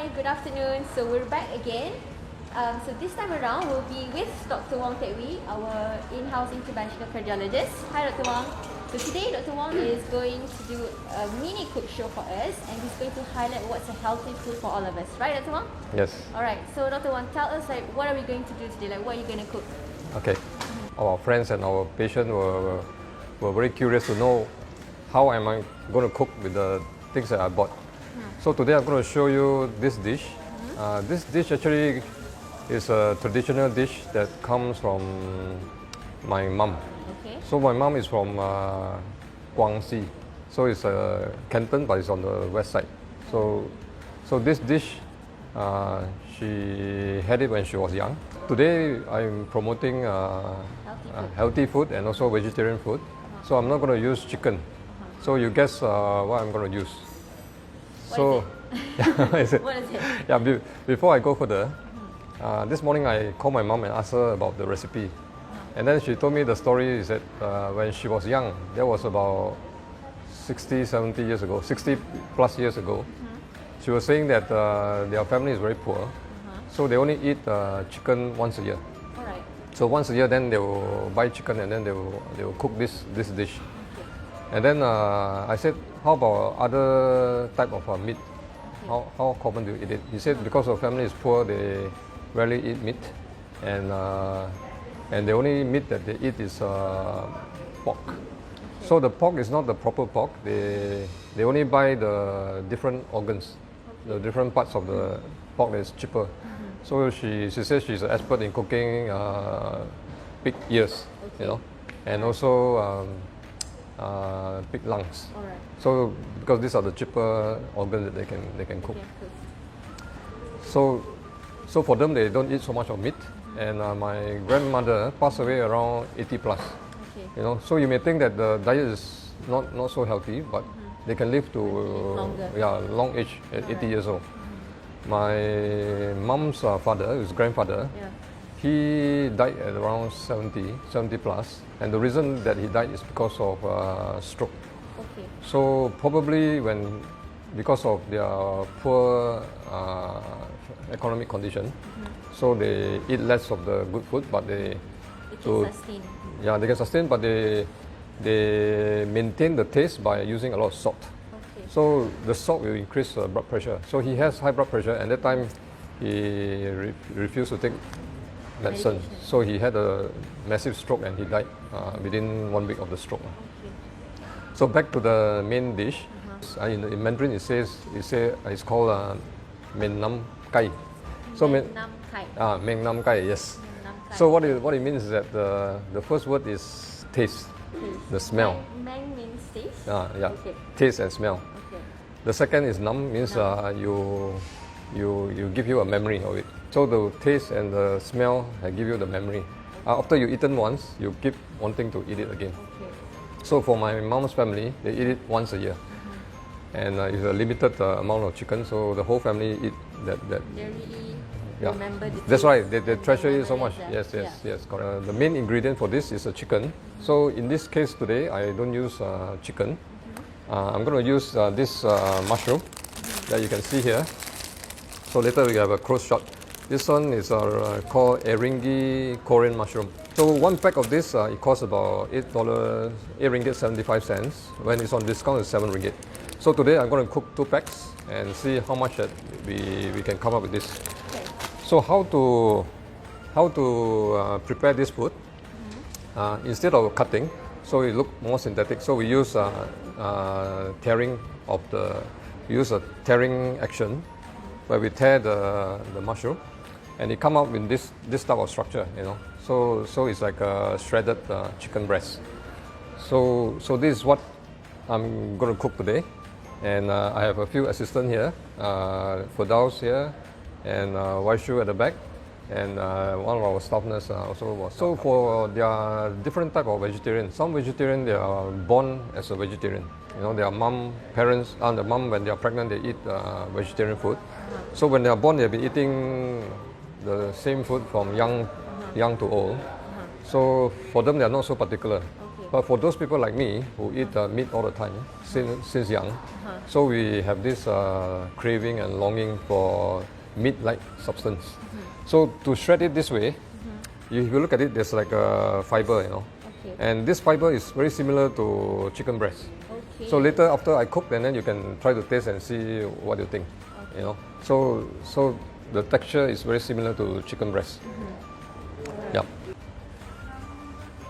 Hi, good afternoon. So we're back again. So this time around, we'll be with Dr. Wong, our in-house interventional cardiologist. Hi, Dr. Wong. So today, Dr. Wong is going to do a mini cook show for us, and he's going to highlight what's a healthy food for all of us. Right, Dr. Wong? Yes. All right. So Dr. Wong, tell us what are we going to do today? What are you going to cook? Okay. Our friends and our patients were very curious to know how am I going to cook with the things that I bought. So today I'm going to show you this dish. This dish actually is a traditional dish that comes from my mom. Okay. So my mom is from Guangxi. So it's Canton, but it's on the west side. So this dish, she had it when she was young. Today I'm promoting healthy food and also vegetarian food. So I'm not going to use chicken. So you guess what I'm going to use. What is it? What is it? Yeah, before I go further, this morning I called my mom and asked her about the recipe. And then she told me the story is that when she was young, that was about 60, 70 years ago, 60 plus years ago, she was saying that their family is very poor. So they only eat chicken once a year. All right. So once a year, then they will buy chicken and then they will cook this dish. And then I said, how about other type of meat? How common do you eat it? He said because our family is poor, they rarely eat meat, and the only meat that they eat is pork. So the pork is not the proper pork. They only buy the different organs, the different parts of the pork that is cheaper. So she says she's an expert in cooking pig ears, and also pig lungs. All right. So because these are the cheaper organs that they can cook. So for them they don't eat so much of meat. And my grandmother passed away around 80 plus. Okay. So you may think that the diet is not so healthy, but they can live to long age at 80 years old. My mom's father, his grandfather, he died at around 70 plus, and the reason that he died is because of stroke. Okay. So probably because of their poor economic condition, so they eat less of the good food, but they can sustain. Yeah, they can sustain, but they maintain the taste by using a lot of salt. Okay. So the salt will increase blood pressure. So he has high blood pressure, and that time he refused to take medicine. So he had a massive stroke and he died within 1 week of the stroke. Okay. So back to the main dish. In Mandarin it's called Meng Nam Kai. So Meng Nam Kai. Meng Nam Kai, yes. Meng Nam Kai. So what it means is that the first word is taste, the smell. Meng means taste? Yeah, Okay. taste and smell. Okay. The second is nam, means you give you a memory of it. So the taste and the smell give you the memory. After you eaten once, you keep wanting to eat it again. Okay. So for my mom's family, they eat it once a year. And it's a limited amount of chicken, so the whole family eat that. They really remember the taste. That's right, they treasure it so much. Yes, Yes, correct. The main ingredient for this is a chicken. So in this case today, I don't use chicken. I'm going to use this mushroom that you can see here. So later we have a close shot. This one is called Eringi Korean mushroom. So one pack of this, it costs about $8, 8 ringgit 75 cents. When it's on discount, it's 7 ringgit. So today I'm going to cook 2 packs and see how much that we can come up with this. Okay. So how to prepare this food? Instead of cutting, so it look more synthetic. So we use tearing a tearing action where we tear the mushroom, and it come out in this type of structure, So it's like a shredded chicken breast. So this is what I'm going to cook today, and I have a few assistants here, Firdaus here, and Waishu at the back, and one of our staff nurses also was. So there are different type of vegetarian. Some vegetarian, they are born as a vegetarian. Their parents, the mom when they are pregnant, they eat vegetarian food. So when they are born, they've been eating the same food from young to old. So for them, they are not so particular. Okay. But for those people like me who eat meat all the time since young, so we have this craving and longing for meat-like substance. So to shred it this way, if you look at it, there's like a fiber, you know. Okay. And this fiber is very similar to chicken breast. Okay. So later after I cook, and then you can try to taste and see what you think. You know. So the texture is very similar to chicken breast. Yeah.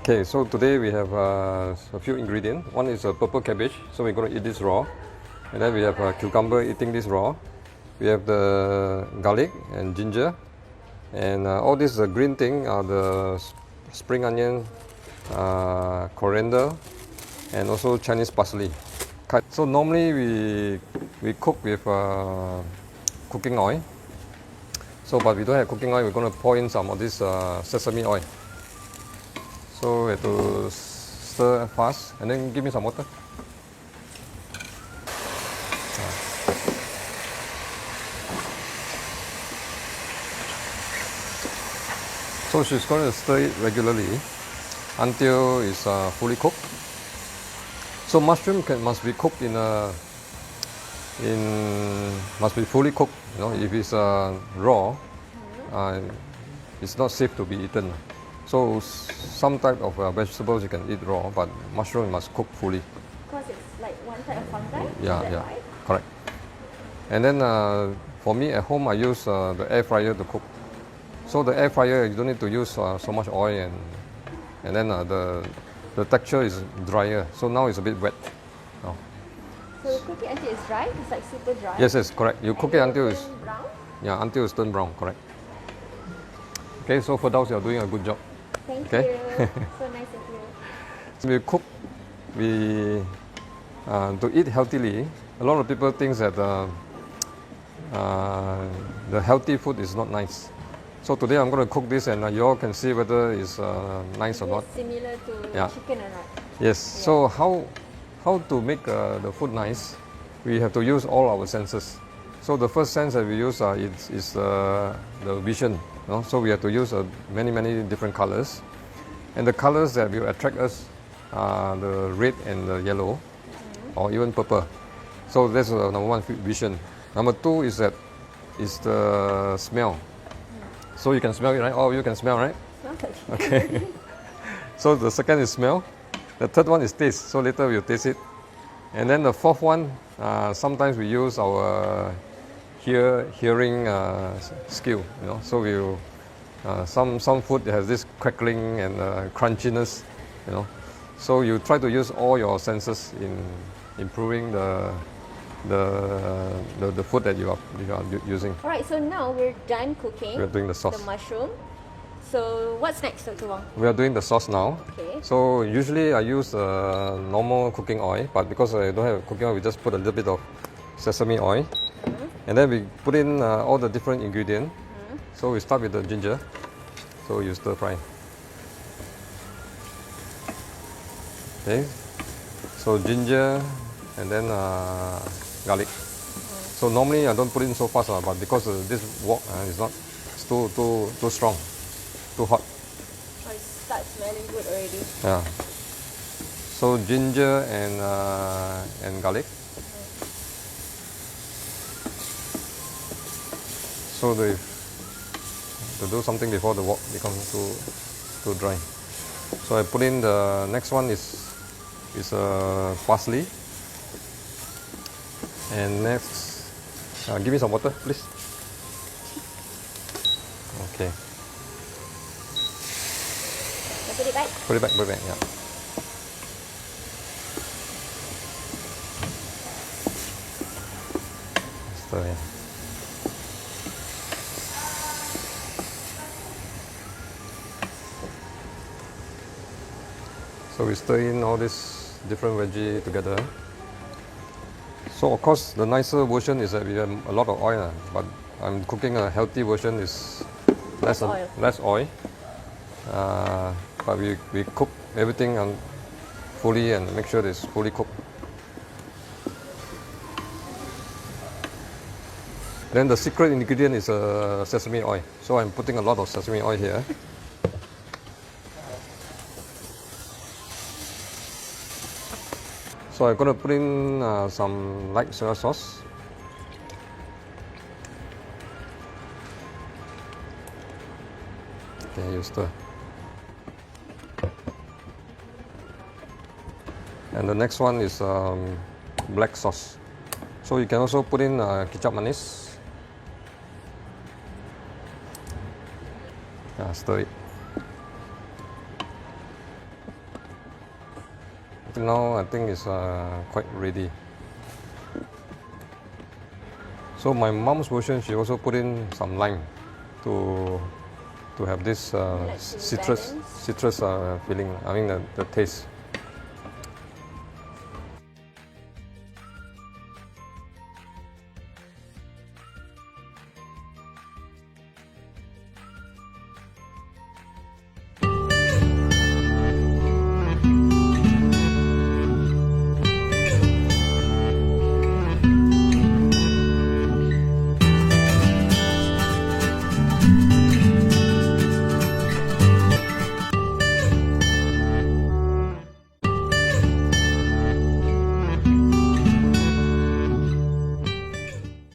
Okay, so today we have a few ingredients. One is a purple cabbage, so we're going to eat this raw. And then we have a cucumber, eating this raw. We have the garlic and ginger. And all this green thing are the spring onion, coriander, and also Chinese parsley. So normally we cook with cooking oil. So but we don't have cooking oil, we're going to pour in some of this sesame oil. So we have to stir fast, and then give me some water. So she's going to stir it regularly until it's fully cooked. So mushroom must be cooked must be fully cooked. You know, if it's raw, it's not safe to be eaten. So some type of vegetables you can eat raw, but mushroom must cook fully. Because it's like one type of fungi? Yeah, is that yeah, right? correct. And then for me at home, I use the air fryer to cook. So the air fryer, you don't need to use so much oil, and then the texture is drier. So now it's a bit wet. Oh. So you cook it until it's dry? It's like super dry? Yes, yes, correct. You cook it until it's brown? yeah, until it's turned brown, correct. Okay, so for those, you're doing a good job. Thank Okay. you. So nice of you. So we cook, to eat healthily. A lot of people think that the healthy food is not nice. So today I'm going to cook this, and you all can see whether it's nice or not. It's similar to Yeah. chicken or not? Yes. So how to make the food nice? We have to use all our senses. So the first sense that we use is the vision. You know? So we have to use many different colors, and the colors that will attract us are the red and the yellow, or even purple. So that's number one, vision. Number two is the smell. So you can smell it, right? Oh, you can smell, right? Smells like chicken. Okay. So the second is smell. The third one is taste. So later we'll taste it. And then the fourth one, sometimes we use our hearing skill. You know, so we'll some food has this crackling and crunchiness. You know, so you try to use all your senses in improving the food that you are using. Alright, so now we're done cooking. We are doing the sauce. The mushroom. So what's next, Dr. Wong? We are doing the sauce now. Okay. So usually I use normal cooking oil, but because I don't have cooking oil, we just put a little bit of sesame oil. And then we put in all the different ingredients. So we start with the ginger. So you stir fry. Okay. So ginger and then garlic. So normally I don't put in so fast, but because this wok is not, it's too strong, too hot. Oh, it starts smelling good already. Yeah. So ginger and garlic. So to do something before the wok becomes too dry. So I put in the next one is parsley. And next, give me some water, please. Okay. Now put it back. Put it back, yeah. Stir, yeah. So we stir in all this different veggie together. So of course the nicer version is that we have a lot of oil, but I'm cooking a healthy version is less oil. But we cook everything fully and make sure it's fully cooked. Then the secret ingredient is sesame oil. So I'm putting a lot of sesame oil here. So I'm going to put in some light soy sauce. Okay, you stir. And the next one is black sauce. So you can also put in kicap manis. Stir it. Now I think it's quite ready. So my mom's version, she also put in some lime to have this Like to citrus balance. citrus feeling. I mean the taste.